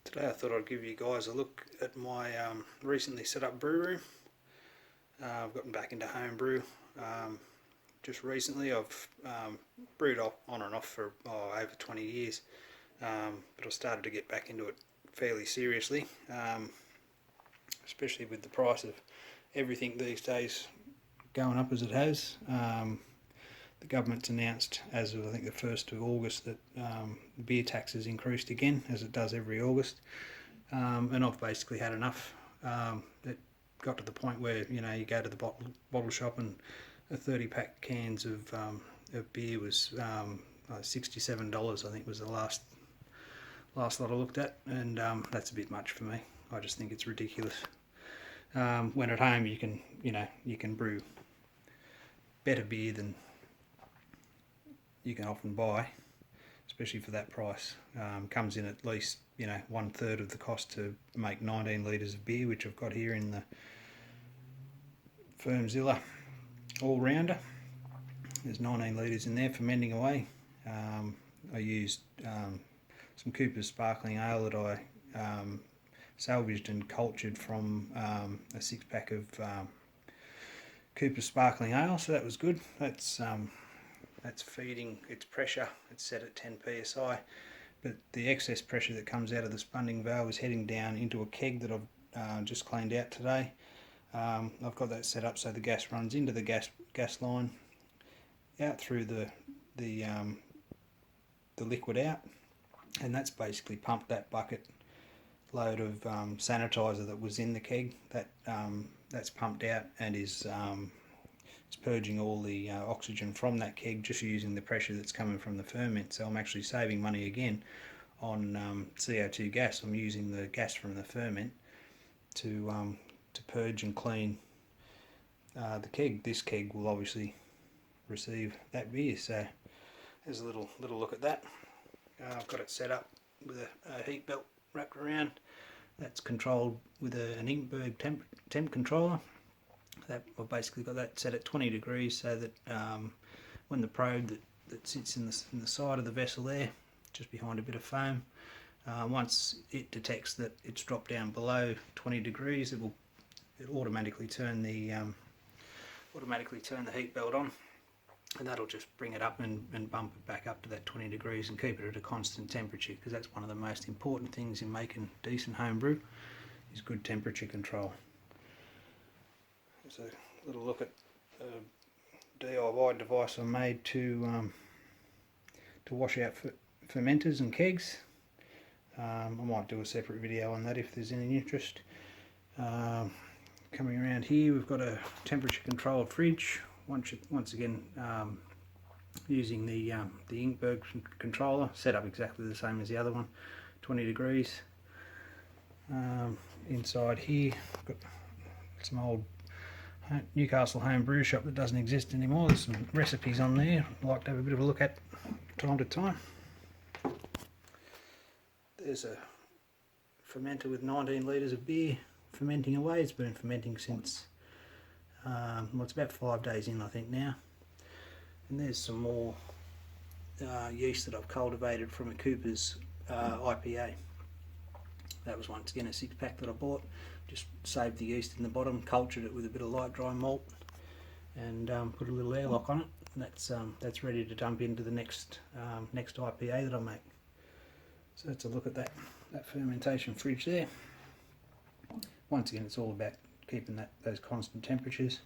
Today I thought I'd give you guys a look at my recently set up brew room. I've gotten back into home brew just recently. I've brewed on and off for over 20 years, but I started to get back into it fairly seriously, especially with the price of everything these days going up as it has. The government's announced as of I think the 1st of August that the beer tax has increased again, as it does every August, and I've basically had enough. It got to the point where you go to the bottle shop and a 30-pack cans of beer was $67. I think was the last lot I looked at, and that's a bit much for me. I just think it's ridiculous. When at home you can brew better beer than you can often buy, especially for that price. Comes in at least 1/3 of the cost to make 19 litres of beer, which I've got here in the Firmzilla all-rounder. There's 19 litres in there fermenting away. I used some Cooper's Sparkling Ale that I salvaged and cultured from a 6-pack of Cooper's Sparkling Ale, so that was good. That's feeding its pressure. It's set at 10 psi, but the excess pressure that comes out of the spunding valve is heading down into a keg that I've just cleaned out today. I've got that set up so the gas runs into the gas line, out through the liquid out, and that's basically pumped that bucket load of sanitizer that was in the keg. That's pumped out and is it's purging all the oxygen from that keg just using the pressure that's coming from the ferment. So I'm actually saving money again on CO2 gas. I'm using the gas from the ferment to purge and clean the keg. This keg will obviously receive that beer. So there's a little look at that. I've got it set up with a heat belt wrapped around. That's controlled with an Inkberg temp controller. I've basically got that set at 20 degrees so that when the probe that sits in the side of the vessel there, just behind a bit of foam, once it detects that it's dropped down below 20 degrees, it automatically turn the heat belt on, and that'll just bring it up and bump it back up to that 20 degrees and keep it at a constant temperature, because that's one of the most important things in making decent home brew is good temperature control. There's a little look at a DIY device I made to wash out fermenters and kegs. I might do a separate video on that if there's any interest. Coming around here, we've got a temperature controlled fridge. Once again, using the Inkberg controller, set up exactly the same as the other one, 20 degrees. Inside here, I've got some old Newcastle home brew shop that doesn't exist anymore. There's some recipes on there I'd like to have a bit of a look at time to time. There's a fermenter with 19 litres of beer fermenting away. It's been fermenting since it's about 5 days in I think now. And there's some more yeast that I've cultivated from a Cooper's IPA. That was once again a 6-pack that I bought. Just saved the yeast in the bottom, cultured it with a bit of light dry malt, and put a little airlock on it. And that's ready to dump into the next IPA that I make. So that's a look at that fermentation fridge there. Once again, it's all about keeping those constant temperatures.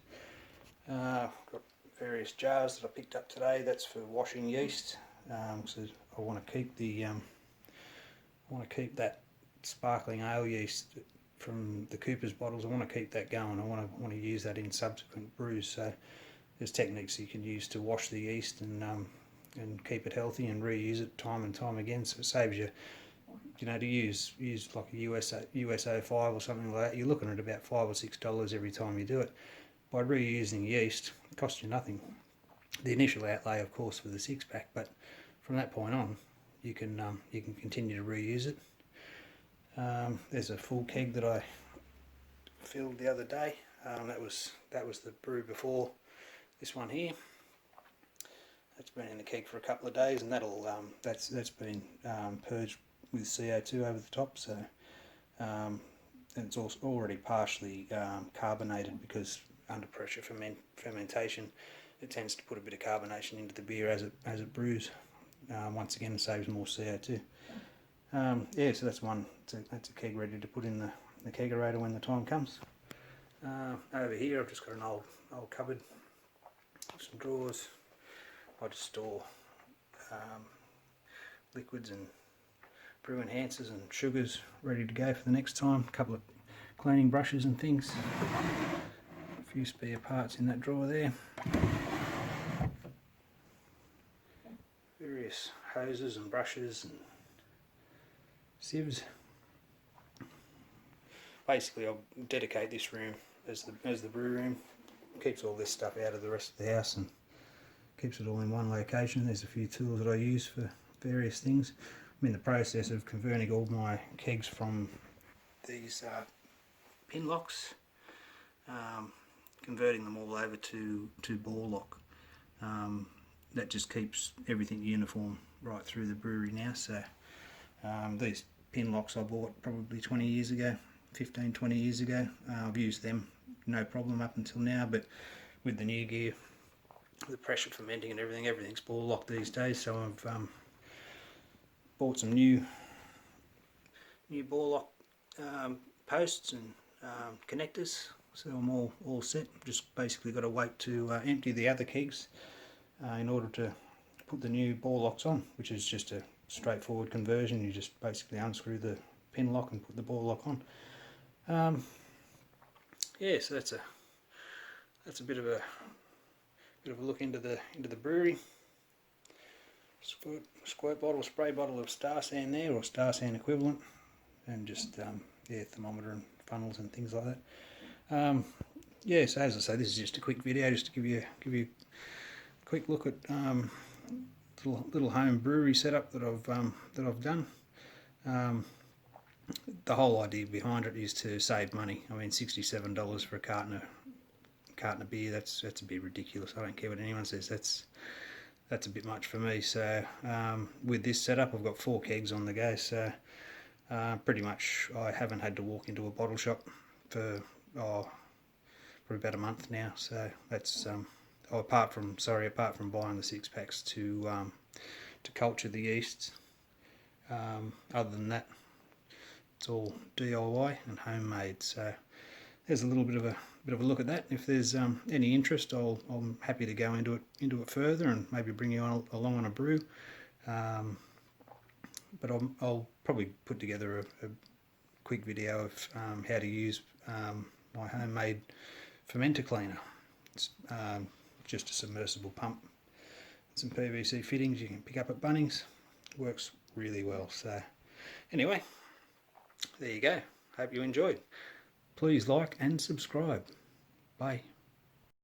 I've got various jars that I picked up today. That's for washing yeast. So I want to keep that sparkling ale yeast from the Cooper's bottles. I want to keep that going. I want to use that in subsequent brews. So there's techniques you can use to wash the yeast and keep it healthy and reuse it time and time again. So it saves you, to use like a USO 5 or something like that. You're looking at about $5 or $6 every time you do it. By reusing yeast, it costs you nothing. The initial outlay, of course, for the 6-pack, but from that point on, you can continue to reuse it. There's a full keg that I filled the other day. That was the brew before this one here. That's been in the keg for a couple of days, and that's been purged with CO2 over the top, so and it's also already partially carbonated, because under pressure fermentation it tends to put a bit of carbonation into the beer as it brews. Once again, it saves more CO2. Yeah, so that's one. That's a keg ready to put in the kegerator when the time comes. Over here I've just got an old cupboard, some drawers. I just store liquids and brew enhancers and sugars ready to go for the next time. A couple of cleaning brushes and things. A few spare parts in that drawer there. Various hoses and brushes and sieves. Basically, I'll dedicate this room as the brew room. Keeps all this stuff out of the rest of the house and keeps it all in one location. There's a few tools that I use for various things. I'm in the process of converting all my kegs from these pin locks, converting them all over to ball lock. That just keeps everything uniform right through the brewery now. So these pin locks I bought probably 20 years ago, 15-20 years ago. I've used them no problem up until now, but with the new gear, the pressure fermenting and everything's ball locked these days, so I've bought some new ball lock posts and connectors, so I'm all set. Just basically got to wait to empty the other kegs in order to put the new ball locks on, which is just a straightforward conversion. You just basically unscrew the pin lock and put the ball lock on. Yeah, so that's a bit of a look into the brewery. Squirt bottle, spray bottle of Star San there, or Star San equivalent, and just yeah, thermometer and funnels and things like that. Yeah, so as I say, this is just a quick video, just to give you a quick look at little home brewery setup that I've done. The whole idea behind it is to save money. I mean, $67 for a carton of beer, that's a bit ridiculous. I don't care what anyone says, that's a bit much for me. So with this setup, I've got 4 kegs on the go, so pretty much I haven't had to walk into a bottle shop for probably about a month now. So that's apart from buying the 6-packs to culture the yeasts. Other than that, it's all DIY and homemade. So there's a little bit of a look at that. If there's any interest, I'm happy to go into it further and maybe bring you along on a brew. But I'll probably put together a quick video of how to use my homemade fermenter cleaner. It's just a submersible pump, some PVC fittings you can pick up at Bunnings. Works really well. So anyway, there you go. Hope you enjoyed. Please like and subscribe. Bye.